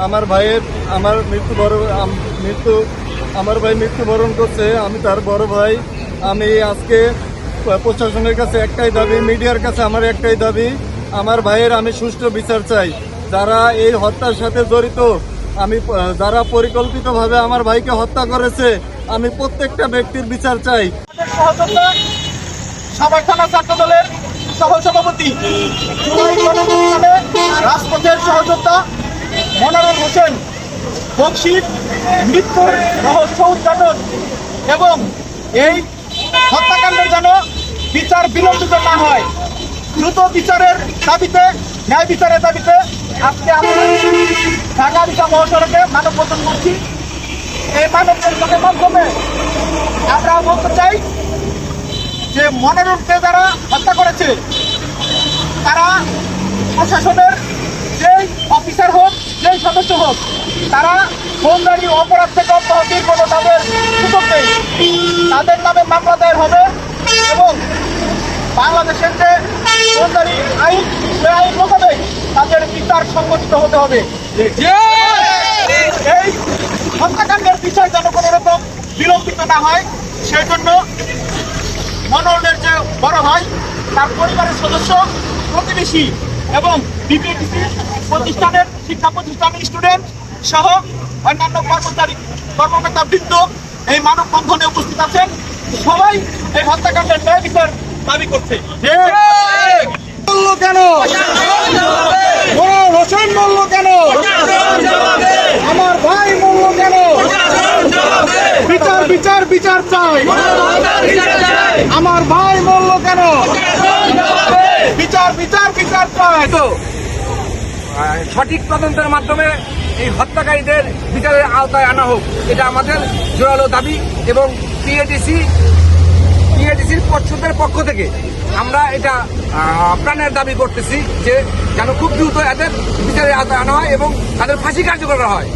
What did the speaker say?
আমার ভাইয়ের আমার ভাই মৃত্যুবরণ করছে। আমি তার বড় ভাই। আমি আজকে প্রশাসনের কাছে একটাই দাবি, মিডিয়ার কাছে আমার একটাই দাবি, আমার ভাইয়ের আমি সুষ্ঠু বিচার চাই। যারা এই হত্যার সাথে জড়িত, যারা পরিকল্পিতভাবে আমার ভাইকে হত্যা করেছে, আমি প্রত্যেকটা ব্যক্তির বিচার চাই। সাভার থানা ছাত্র দলের সহসভাপতি রাজপথের সহযোদ্ধা মনোরম হোসেন বক্সির মৃত্যুর রহস্য উদ্ঘাটন এবং এই হত্যাকাণ্ডের যেন বিচার বিলম্বিত না হয়, দ্রুত বিচারের দাবিতে, ন্যায় বিচারের দাবিতে আজকে আমরা ঢাকা ঢাকা মহাসড়কে মানববন্ধন করছি। এই মানববন্ধনের মাধ্যমে আমরা বলতে চাই যে মনোরমকে যারা হত্যা করেছে তারা প্রশাসনের যেই অফিসার হোক, যেই সদস্য হোক, তারা ফৌজদারি অপরাধ থেকে অব্যাহতির কোনো তাদের সুযোগ নেই। তাদের নামে মামলা দায়ের হবে এবং বাংলাদেশের যে ফৌজদারি আইন, সে আইন মোতাবেক তাদের বিচার সংগঠিত হতে হবে। এই হত্যাকাণ্ডের বিচার যেন কোনো রকম বিলম্বিত না হয়, সেই জন্য মনোরমের যে বড় ভাই, তার পরিবারের সদস্য, প্রতিবেশী এবং বিপিএটিসি প্রতিষ্ঠানের শিক্ষা প্রতিষ্ঠানের স্টুডেন্ট সহ অন্যান্য কর্মকর্তা বৃন্দ এই মানববন্ধনে উপস্থিত আছেন। সবাই এই হত্যাকাণ্ডের ন্যায় বিচার দাবি করছে। বলল কেন মনোরম হোসেন, বলল কেন আমার ভাই, বলল কেন বিচার বিচার বিচার চাই, আমার ভাই বলল কেন বিচার বিচার বিচার চাই। তো সঠিক তদন্তের মাধ্যমে এই হত্যাকারীদের বিচারের আওতায় আনা হোক, এটা আমাদের জোরালো দাবি। এবং পিএটিসির পর্ষদের পক্ষ থেকে আমরা এটা প্রাণের দাবি করতেছি যে যেন খুব দ্রুত এদের বিচারের আওতায় আনা হয় এবং তাদের ফাঁসি কার্যকর করা হয়।